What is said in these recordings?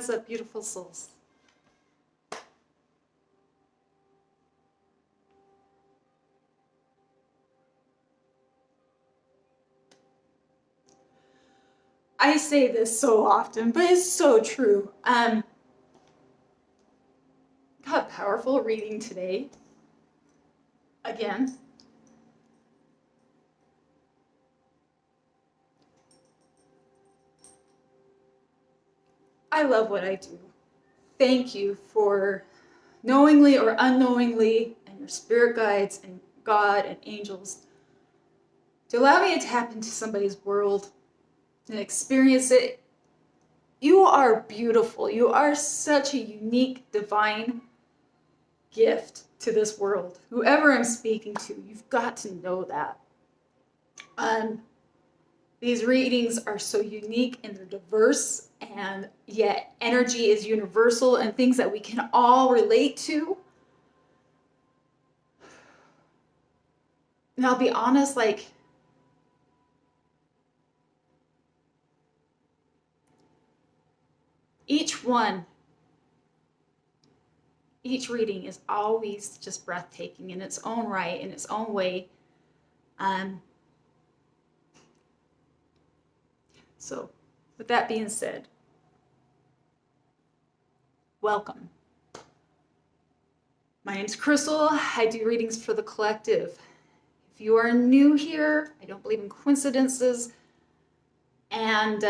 What's up, beautiful souls? I say this so often, but it's so true. Got a powerful reading today. Again. I love what I do. Thank you for knowingly or unknowingly, and your spirit guides and God and angels, to allow me to tap into somebody's world and experience it. You are beautiful. You are such a unique, divine gift to this world. Whoever I'm speaking to, you've got to know that. These readings are so unique and they're diverse, and yet energy is universal and things that we can all relate to. And I'll be honest, like, each reading is always just breathtaking in its own right, in its own way. So, with that being said, welcome. My name's Crystal. I do readings for the collective. If you are new here, I don't believe in coincidences. And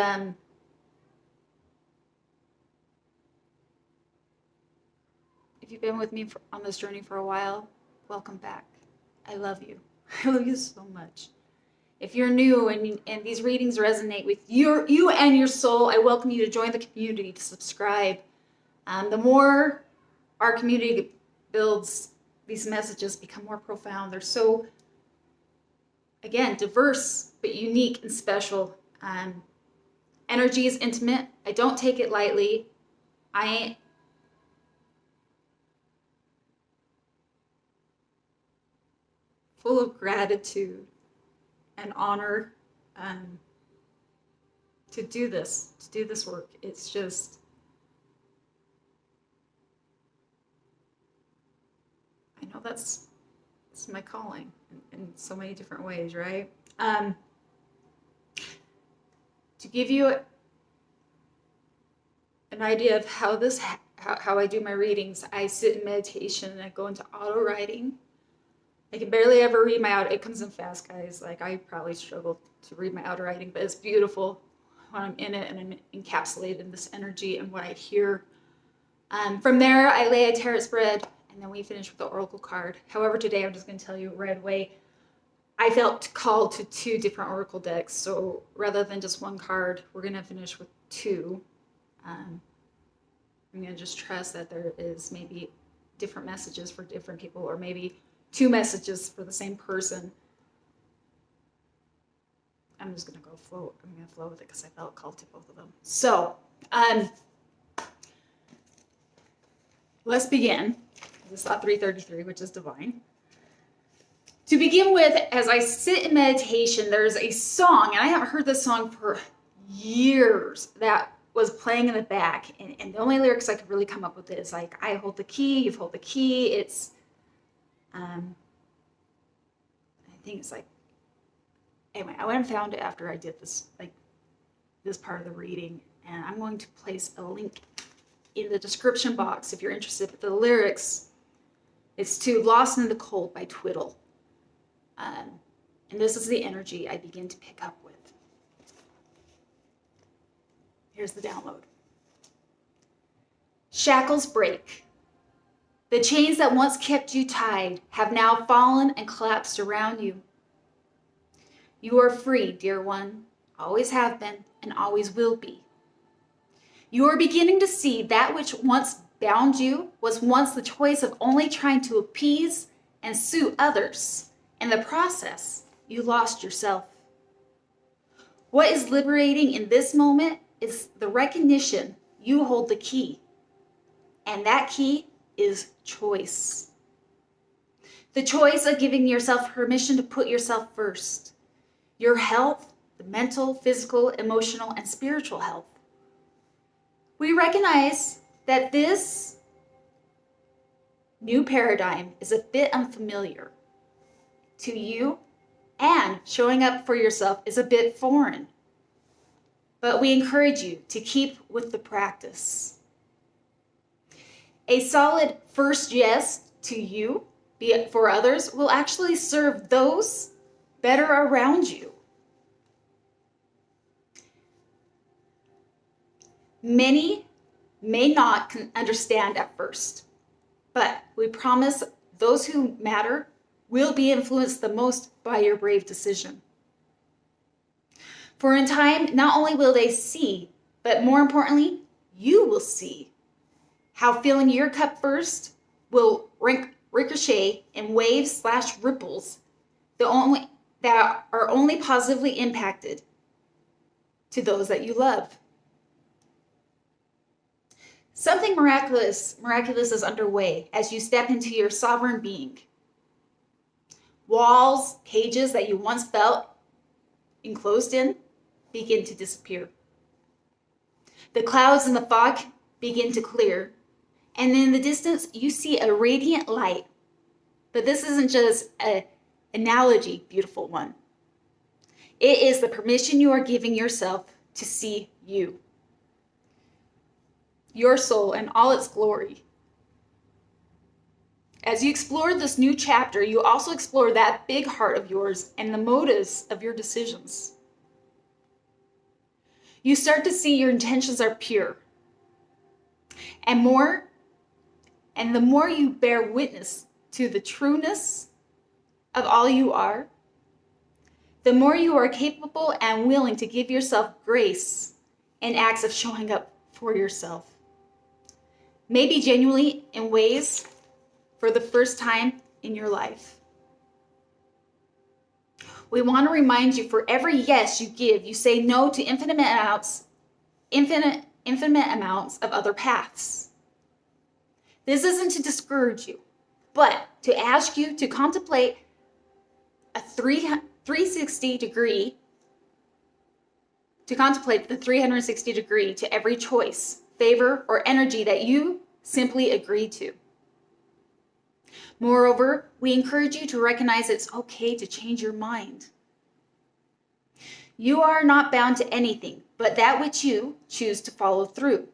if you've been with me on this journey for a while, welcome back. I love you. I love you so much. If you're new and these readings resonate with you and your soul, I welcome you to join the community, to subscribe. The more our community builds, these messages become more profound. They're so, again, diverse, but unique and special. Energy is intimate. I don't take it lightly. I full of gratitude and honor to do this work. It's just, I know it's my calling in so many different ways, right? To give you an idea of how I do my readings, I sit in meditation and I go into auto writing. I can barely ever read my auto. It comes in fast, guys. Like, I probably struggle to read my auto writing, but it's beautiful when I'm in it and I'm encapsulated in this energy and what I hear. From there, I lay a tarot spread, and then we finish with the oracle card. However, today I'm just going to tell you right away, I felt called to 2 different oracle decks. So rather than just 1 card, we're going to finish with 2. I'm going to just trust that there is maybe different messages for different people, or maybe 2 messages for the same person. I'm just gonna flow with it because I felt called to both of them. So, let's begin. This is thought 333, which is divine. To begin with, as I sit in meditation, there's a song, and I haven't heard this song for years, that was playing in the back, and the only lyrics I could really come up with is like, I hold the key, you hold the key. It's I think it's like, anyway, I went and found it after I did this part of the reading, and I'm going to place a link in the description box if you're interested. But the lyrics, it's to Lost in the Cold by Twiddle. And this is the energy I begin to pick up with. Here's the download. Shackles break. The chains that once kept you tied have now fallen and collapsed around you. You are free, dear one, always have been and always will be. You are beginning to see that which once bound you was once the choice of only trying to appease and suit others. In the process, you lost yourself. What is liberating in this moment is the recognition you hold the key, and that key is choice. The choice of giving yourself permission to put yourself first. Your health, the mental, physical, emotional, and spiritual health. We recognize that this new paradigm is a bit unfamiliar to you, and showing up for yourself is a bit foreign. But we encourage you to keep with the practice. A solid first yes to you, be it for others, will actually serve those better around you. Many may not understand at first, but we promise those who matter will be influenced the most by your brave decision. For in time, not only will they see, but more importantly, you will see how filling your cup first will ricochet in waves/ripples that are only positively impacted to those that you love. Something miraculous is underway as you step into your sovereign being. Walls, cages that you once felt enclosed in begin to disappear. The clouds and the fog begin to clear, and in the distance you see a radiant light. But this isn't just an analogy, beautiful one. It is the permission you are giving yourself to see you, your soul in all its glory. As you explore this new chapter, you also explore that big heart of yours and the motives of your decisions. You start to see your intentions are pure. And the more you bear witness to the trueness of all you are, the more you are capable and willing to give yourself grace in acts of showing up for yourself. Maybe genuinely in ways for the first time in your life. We want to remind you, for every yes you give, you say no to infinite amounts of other paths. This isn't to discourage you, but to ask you to contemplate a 360 degree to every choice, favor, or energy that you simply agree to. Moreover, we encourage you to recognize it's okay to change your mind. You are not bound to anything but that which you choose to follow through.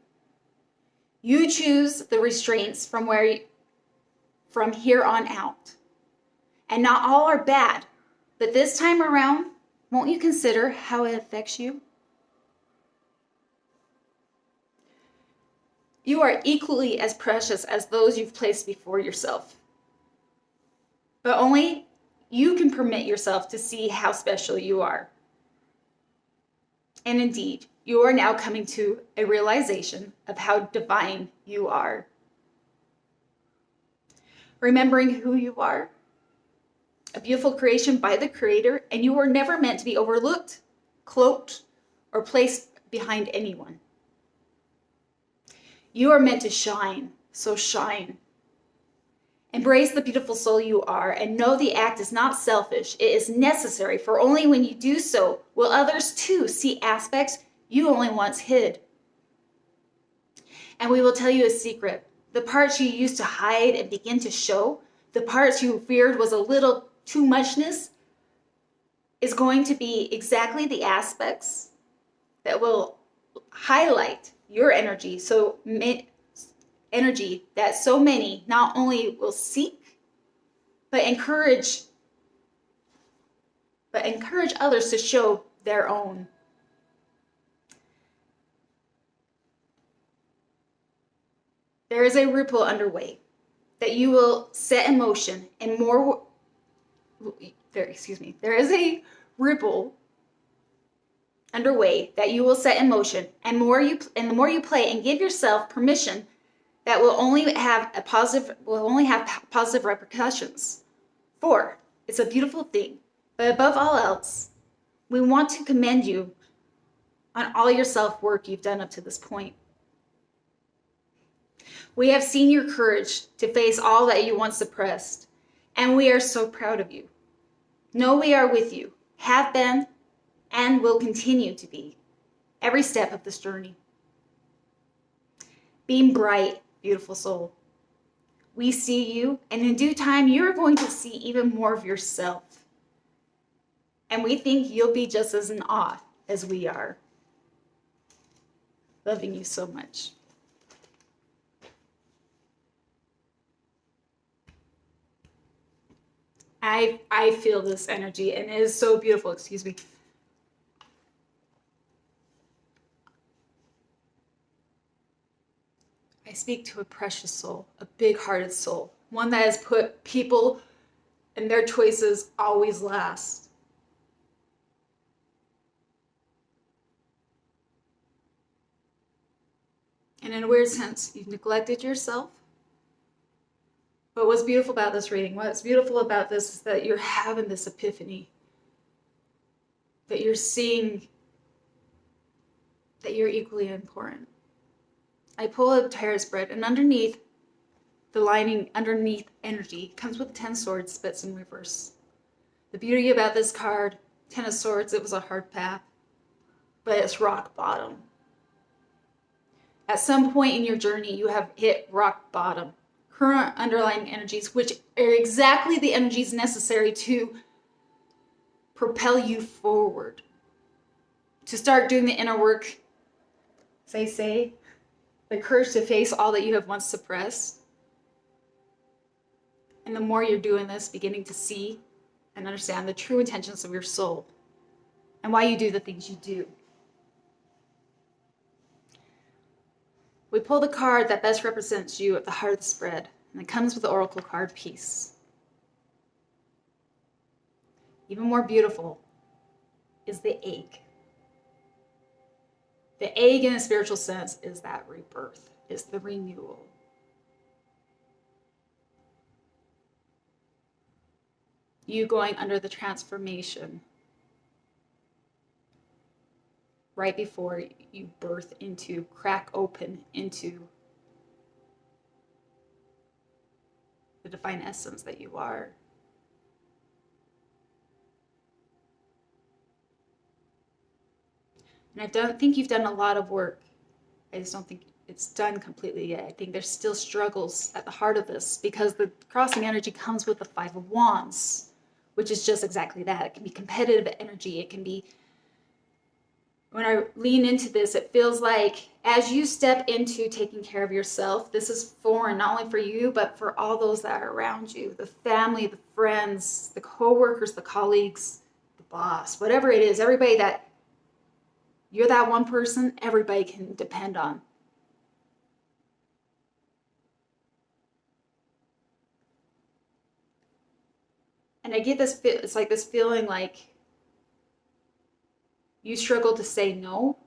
You choose the restraints from here on out. And not all are bad, but this time around, won't you consider how it affects you? You are equally as precious as those you've placed before yourself. But only you can permit yourself to see how special you are. And indeed, you are now coming to a realization of how divine you are. Remembering who you are, a beautiful creation by the Creator, and you were never meant to be overlooked, cloaked, or placed behind anyone. You are meant to shine, so shine. Embrace the beautiful soul you are and know the act is not selfish. It is necessary, for only when you do so will others too see aspects you only once hid. And we will tell you a secret. The parts you used to hide and begin to show, the parts you feared was a little too muchness, is going to be exactly the aspects that will highlight your energy that so many not only will seek, but encourage others to show their own. There is a ripple underway that you will set in motion, and there is a ripple underway that you will set in motion, and the more you play and give yourself permission, that will only have positive repercussions. For it's a beautiful thing, but above all else, we want to commend you on all your self-work you've done up to this point. We have seen your courage to face all that you once suppressed, and we are so proud of you. Know we are with you, have been, and will continue to be every step of this journey. Beam bright, beautiful soul. We see you, and in due time, you're going to see even more of yourself. And we think you'll be just as in awe as we are. Loving you so much. I feel this energy, and it is so beautiful. Excuse me. I speak to a precious soul, a big-hearted soul, one that has put people and their choices always last. And in a weird sense, you've neglected yourself. But what's beautiful about this reading, what's beautiful about this is that you're having this epiphany. That you're seeing that you're equally important. I pull a tarot spread, and underneath, the lining, underneath energy, comes with 10 swords, but it's in reverse. The beauty about this card, 10 of swords, it was a hard path, but it's rock bottom. At some point in your journey, you have hit rock bottom. Current underlying energies, which are exactly the energies necessary to propel you forward. To start doing the inner work, say, the courage to face all that you have once suppressed. And the more you're doing this, beginning to see and understand the true intentions of your soul and why you do the things you do. We pull the card that best represents you at the heart of the spread, and it comes with the oracle card, Peace. Even more beautiful is the egg. The egg in a spiritual sense is that rebirth, is the renewal. You going under the transformation right before you birth into, crack open into the divine essence that you are. And I don't think you've done a lot of work. I just don't think it's done completely yet. I think there's still struggles at the heart of this because the crossing energy comes with the Five of Wands, which is just exactly that. It can be competitive energy. It can be, when I lean into this, it feels like as you step into taking care of yourself, this is foreign, not only for you, but for all those that are around you, the family, the friends, the co-workers, the colleagues, the boss, whatever it is, everybody that you're that one person everybody can depend on. And I get this, it's like this feeling like you struggle to say no.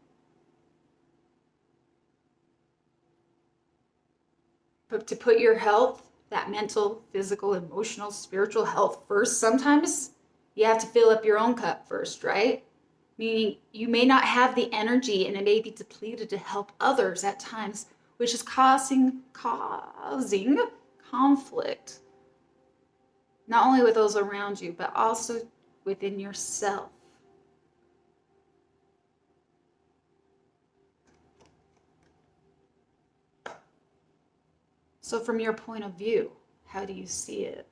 But to put your health, that mental, physical, emotional, spiritual health first, sometimes you have to fill up your own cup first, right? Meaning you may not have the energy and it may be depleted to help others at times, which is causing conflict. Not only with those around you, but also within yourself. So from your point of view, how do you see it?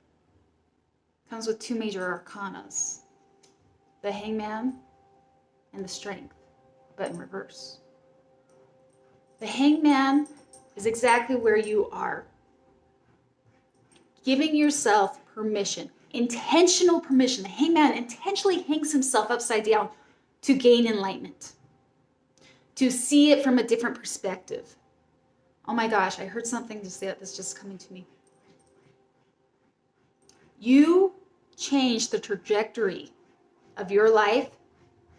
It comes with two major arcanas. The Hangman and the Strength, but in reverse. The Hangman is exactly where you are. Giving yourself permission, intentional permission. The Hangman intentionally hangs himself upside down to gain enlightenment, to see it from a different perspective. Oh my gosh, I heard something that's just coming to me. You change the trajectory of your life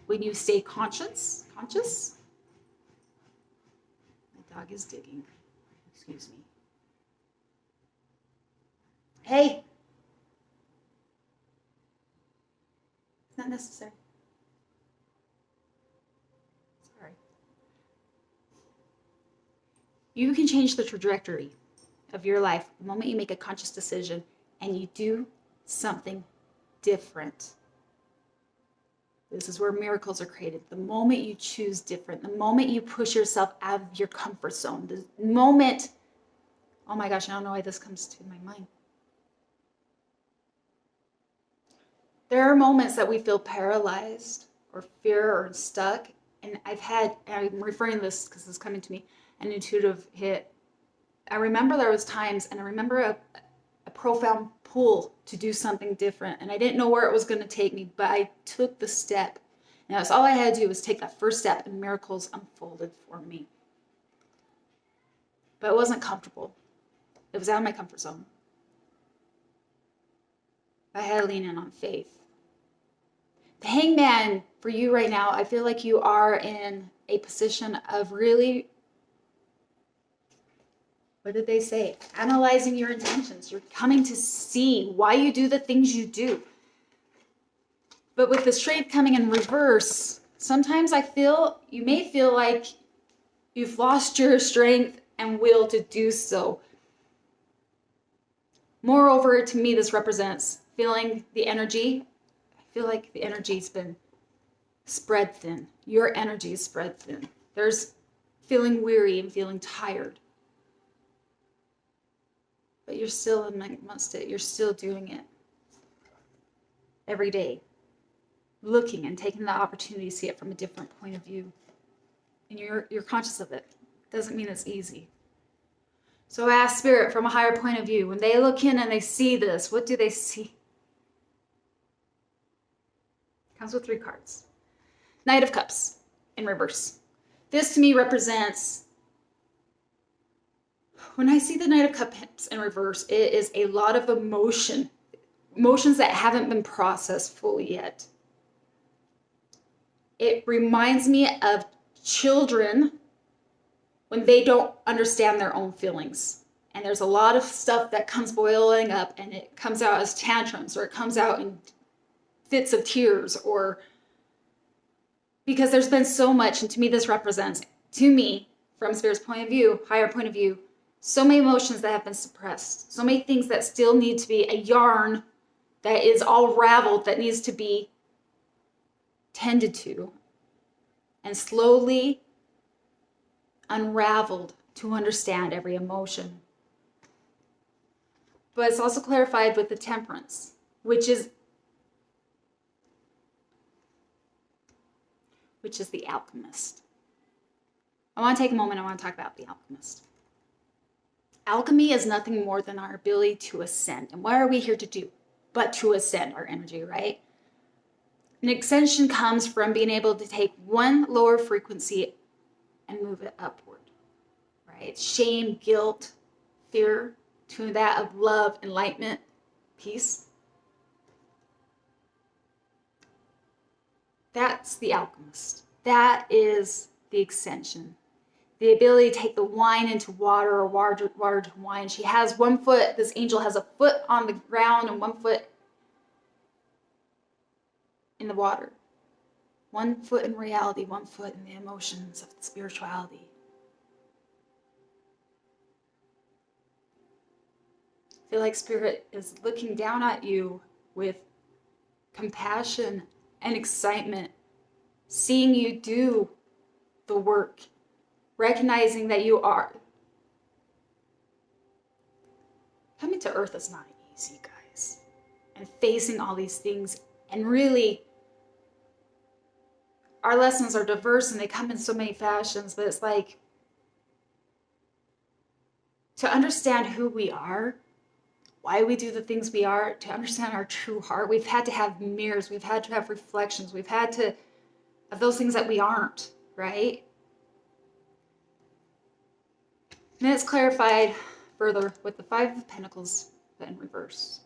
when you stay conscious. My dog is digging. Excuse me. Hey. It's not necessary. Sorry. You can change the trajectory of your life the moment you make a conscious decision and you do something different. This is where miracles are created. The moment you choose different, the moment you push yourself out of your comfort zone, the moment, oh my gosh, I don't know why this comes to my mind. There are moments that we feel paralyzed or fear or stuck. And I'm referring to this because it's coming to me, an intuitive hit. I remember there was times, and I remember a profound pull to do something different. And I didn't know where it was going to take me, but I took the step. And that's all I had to do was take that first step, and miracles unfolded for me. But it wasn't comfortable. It was out of my comfort zone. I had to lean in on faith. The hangman for you right now, I feel like you are in a position of really, what did they say? Analyzing your intentions. You're coming to see why you do the things you do. But with the strength coming in reverse, sometimes you may feel like you've lost your strength and will to do so. Moreover, to me, this represents feeling the energy. I feel like the energy's been spread thin. Your energy is spread thin. There's feeling weary and feeling tired. But you're still amongst it. You're still doing it every day. Looking and taking the opportunity to see it from a different point of view. And you're conscious of it. Doesn't mean it's easy. So I ask Spirit from a higher point of view, when they look in and they see this, what do they see? Comes with 3 cards. Knight of Cups in reverse. This to me represents, when I see the Knight of Cups in reverse, it is a lot of emotions that haven't been processed fully yet. It reminds me of children when they don't understand their own feelings. And there's a lot of stuff that comes boiling up, and it comes out as tantrums, or it comes out in fits of tears, or because there's been so much. And to me, this represents, to me, from Spirit's point of view, higher point of view, so many emotions that have been suppressed, so many things that still need to be a yarn that is all raveled, that needs to be tended to and slowly unraveled to understand every emotion. But it's also clarified with the Temperance, which is the alchemist. I want to take a moment. I want to talk about the alchemist. Alchemy is nothing more than our ability to ascend. And what are we here to do? But to ascend our energy, right? An ascension comes from being able to take one lower frequency and move it upward, right? Shame, guilt, fear, to that of love, enlightenment, peace. That's the alchemist. That is the ascension. The ability to take the wine into water, or water to wine. She has one foot, this angel has a foot on the ground and one foot in the water. One foot in reality, one foot in the emotions of the spirituality. I feel like Spirit is looking down at you with compassion and excitement, seeing you do the work, recognizing that you are. Coming to Earth is not easy, guys. And facing all these things, and really, our lessons are diverse and they come in so many fashions, but it's like, to understand who we are, why we do the things we are, to understand our true heart, we've had to have mirrors, we've had to have reflections, we've had to have those things that we aren't, right? And then it's clarified further with the 5 of Pentacles, but in reverse.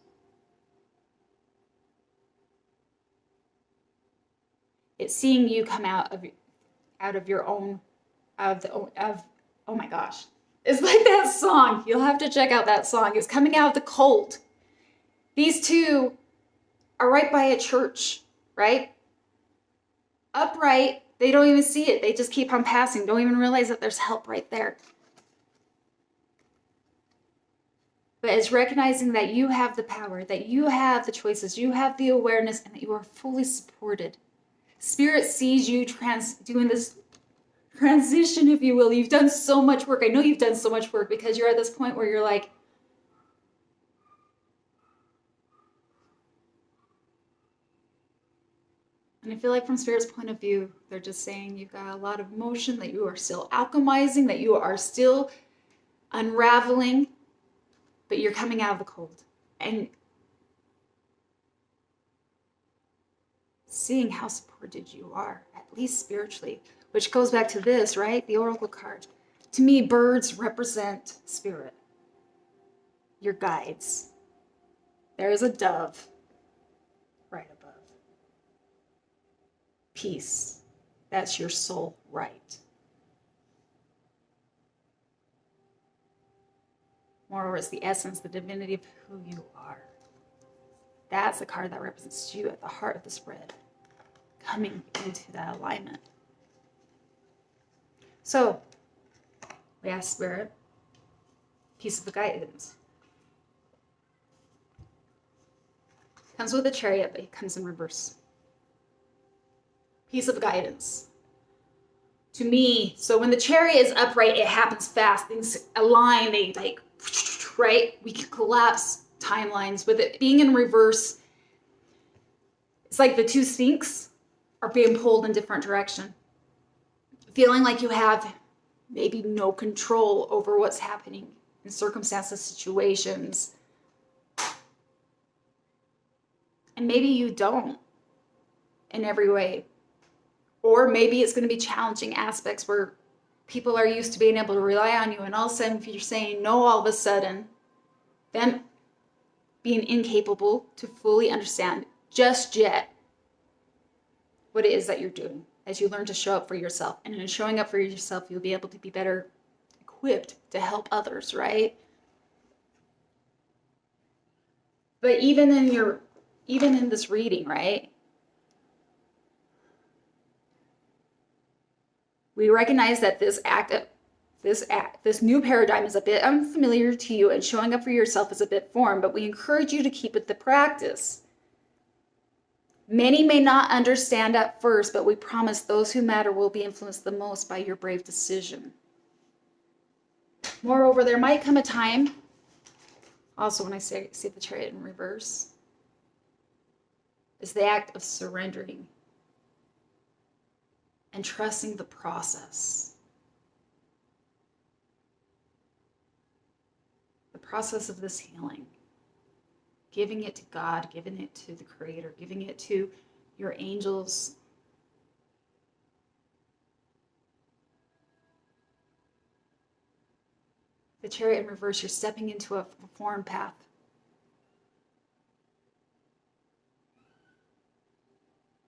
It's seeing you come out of your own, oh my gosh. It's like that song. You'll have to check out that song. It's coming out of the cold. These two are right by a church, right? Upright. They don't even see it. They just keep on passing. Don't even realize that there's help right there. But it's recognizing that you have the power, that you have the choices, you have the awareness, and that you are fully supported. Spirit sees you doing this transition, if you will. You've done so much work. I know you've done so much work because you're at this point where you're like, and I feel like from Spirit's point of view, they're just saying you've got a lot of emotion, that you are still alchemizing, that you are still unraveling, but you're coming out of the cold. And seeing how supported you are, at least spiritually, which goes back to this, right? The Oracle card. To me, birds represent spirit, your guides. There is a dove right above. Peace. That's your soul right. Moreover, it's the essence, the divinity of who you are. That's the card that represents you at the heart of the spread, coming into that alignment. So, we ask Spirit, piece of the guidance. Comes with a chariot, but it comes in reverse. Piece of guidance. To me, so when the chariot is upright, it happens fast. Things align, they like, right? We can collapse timelines. With it being in reverse, it's like the two Sphinx are being pulled in different direction. Feeling like you have maybe no control over what's happening in circumstances, situations. And maybe you don't in every way. Or maybe it's going to be challenging aspects where people are used to being able to rely on you, and all of a sudden, if you're saying no, all of a sudden, them being incapable to fully understand just yet what it is that you're doing as you learn to show up for yourself. And in showing up for yourself, you'll be able to be better equipped to help others, right? But even in this reading, right? We recognize that this new paradigm is a bit unfamiliar to you, and showing up for yourself is a bit foreign, but we encourage you to keep it the practice. Many may not understand at first, but we promise those who matter will be influenced the most by your brave decision. Moreover, there might come a time, also when I see the chariot in reverse, is the act of surrendering and trusting the process. The process of this healing. Giving it to God, giving it to the Creator, giving it to your angels. The chariot in reverse, you're stepping into a foreign path.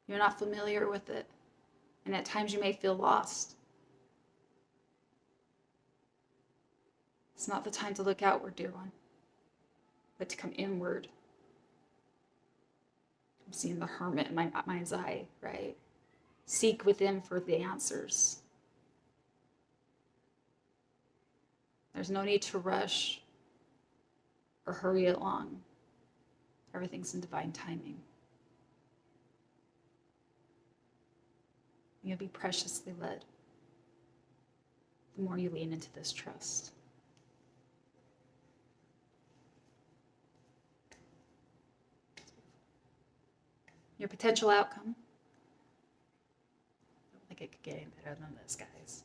You're not familiar with it. And at times you may feel lost. It's not the time to look outward, dear one, but to come inward. I'm seeing the hermit in my mind's eye, right? Seek within for the answers. There's no need to rush or hurry along. Everything's in divine timing. You'll be preciously led the more you lean into this trust. Your potential outcome. I don't think it could get any better than this, guys.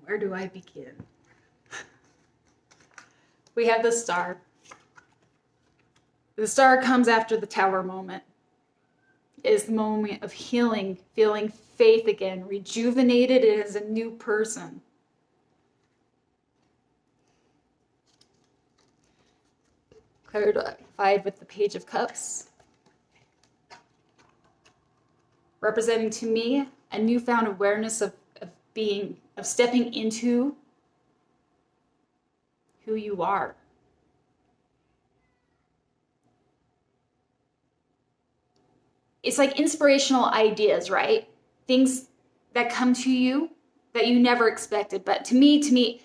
Where do I begin? We have the star. The star comes after the tower moment. It is the moment of healing, feeling faith again, rejuvenated as a new person. Clarified with the Page of Cups, representing to me a newfound awareness of stepping into who you are. It's like inspirational ideas, right? Things that come to you that you never expected. But to me,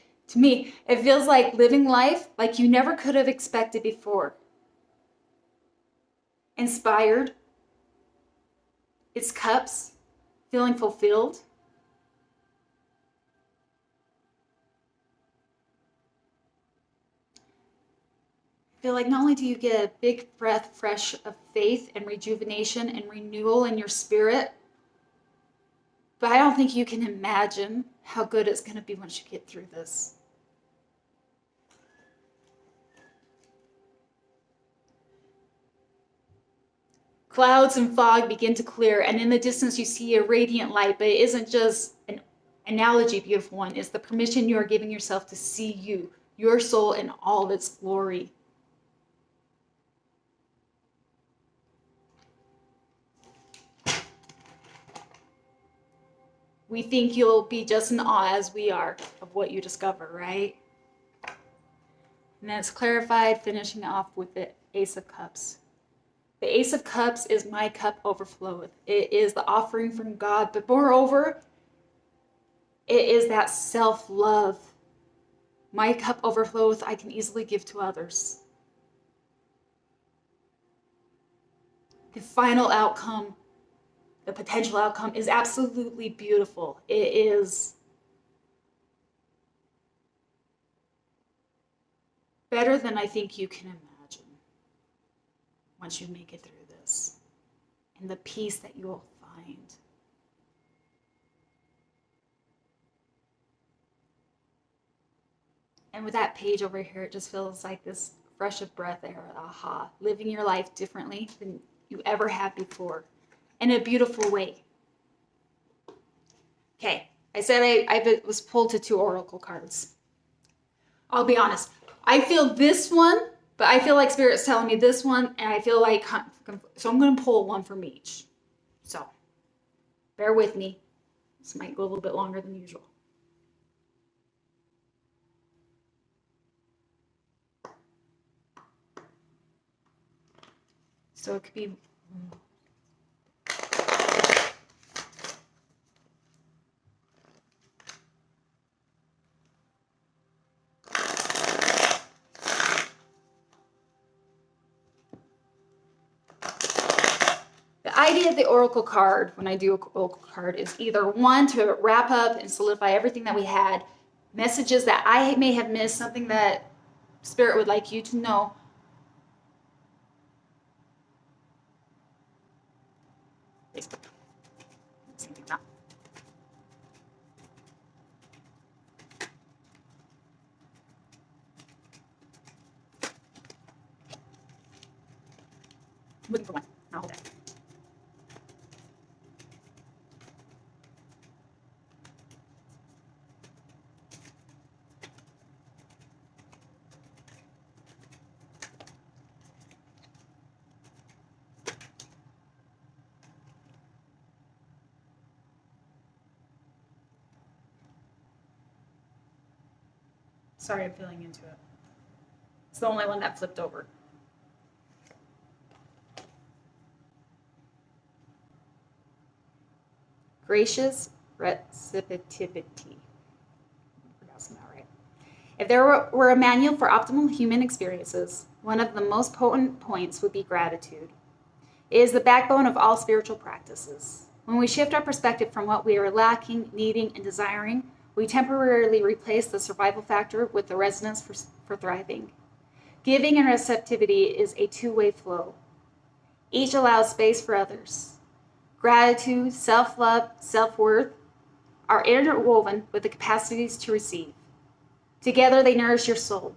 it feels like living life like you never could have expected before. inspired, its cups, feeling fulfilled. Feel like not only do you get a big breath fresh of faith and rejuvenation and renewal in your spirit, but I don't think you can imagine how good it's going to be once you get through this. Clouds and fog begin to clear, and in the distance you see a radiant light, but it isn't just an analogy, beautiful one. It's the permission you are giving yourself to see you, your soul in all of its glory. We think you'll be just in awe as we are of what you discover, right? And then it's clarified, finishing off with the Ace of Cups. The Ace of Cups is my cup overfloweth. It is the offering from God, but moreover, it is that self-love. My cup overfloweth, I can easily give to others. The final outcome, the potential outcome, is absolutely beautiful. It is better than I think you can imagine once you make it through this, and the peace that you will find. And with that page over here, it just feels like this fresh of breath air, aha, living your life differently than you ever have before, in a beautiful way. Okay, I said I was pulled to 2 oracle cards. I'll be honest, I feel this one, but I feel like Spirit's telling me this one, and I feel like, so I'm going to pull one from each. So, bear with me. This might go a little bit longer than usual. So it could be... The idea of the oracle card, when I do an oracle card, is either one, to wrap up and solidify everything that we had, messages that I may have missed, something that Spirit would like you to know. I'm looking for one. I'll hold it. Sorry, I'm feeling into it. It's the only one that flipped over. Gracious receptivity. Right. If there were a manual for optimal human experiences, one of the most potent points would be gratitude. It is the backbone of all spiritual practices. When we shift our perspective from what we are lacking, needing, and desiring, we temporarily replace the survival factor with the resonance for thriving. Giving and receptivity is a two-way flow. Each allows space for others. Gratitude, self-love, self-worth are interwoven with the capacities to receive. Together, they nourish your soul.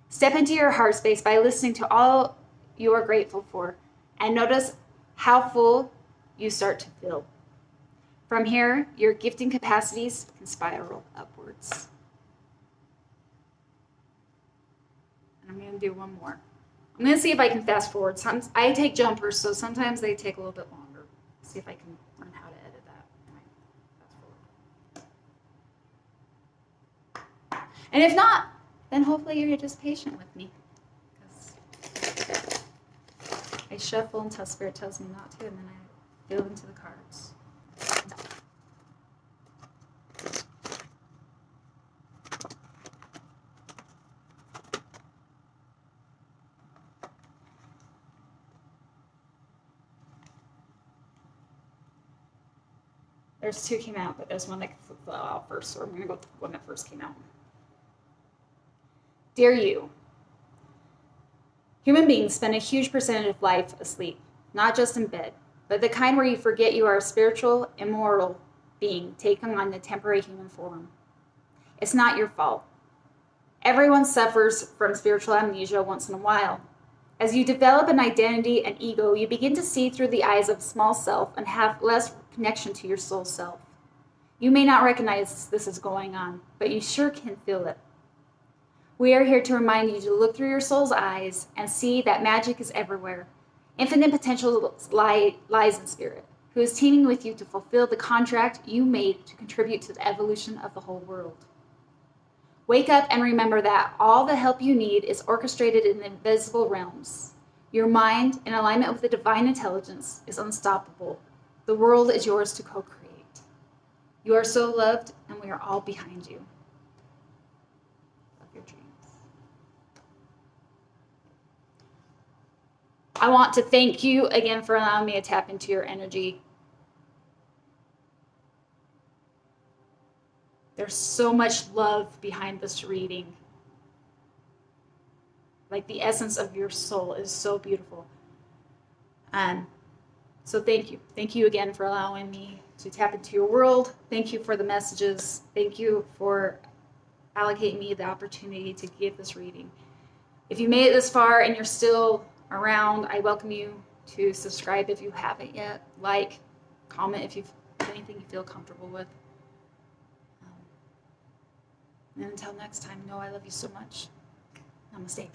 Step into your heart space by listening to all you are grateful for, and notice how full you start to feel. From here, your gifting capacities can spiral upwards. And I'm going to do one more. I'm going to see if I can fast forward. I take jumpers, so sometimes they take a little bit longer. See if I can learn how to edit that. Fast forward. And if not, then hopefully you're just patient with me. I shuffle until Spirit tells me not to, and then I go into the cards. There's two came out, but there's one that fell out first, so I'm going to go with the one that first came out. Dear you, human beings spend a huge percentage of life asleep, not just in bed, but the kind where you forget you are a spiritual, immortal being taking on the temporary human form. It's not your fault. Everyone suffers from spiritual amnesia once in a while. As you develop an identity and ego, you begin to see through the eyes of small self and have less connection to your soul self. You may not recognize this is going on, but you sure can feel it. We are here to remind you to look through your soul's eyes and see that magic is everywhere. Infinite potential lies in spirit, who is teaming with you to fulfill the contract you made to contribute to the evolution of the whole world. Wake up and remember that all the help you need is orchestrated in the invisible realms. Your mind, in alignment with the divine intelligence, is unstoppable. The world is yours to co-create. You are so loved, and we are all behind you. Love your dreams. I want to thank you again for allowing me to tap into your energy. There's so much love behind this reading. Like the essence of your soul is so beautiful. So thank you. Thank you again for allowing me to tap into your world. Thank you for the messages. Thank you for allocating me the opportunity to give this reading. If you made it this far and you're still around, I welcome you to subscribe if you haven't yet. Like, comment if you've anything you feel comfortable with. And until next time, know I love you so much. Namaste.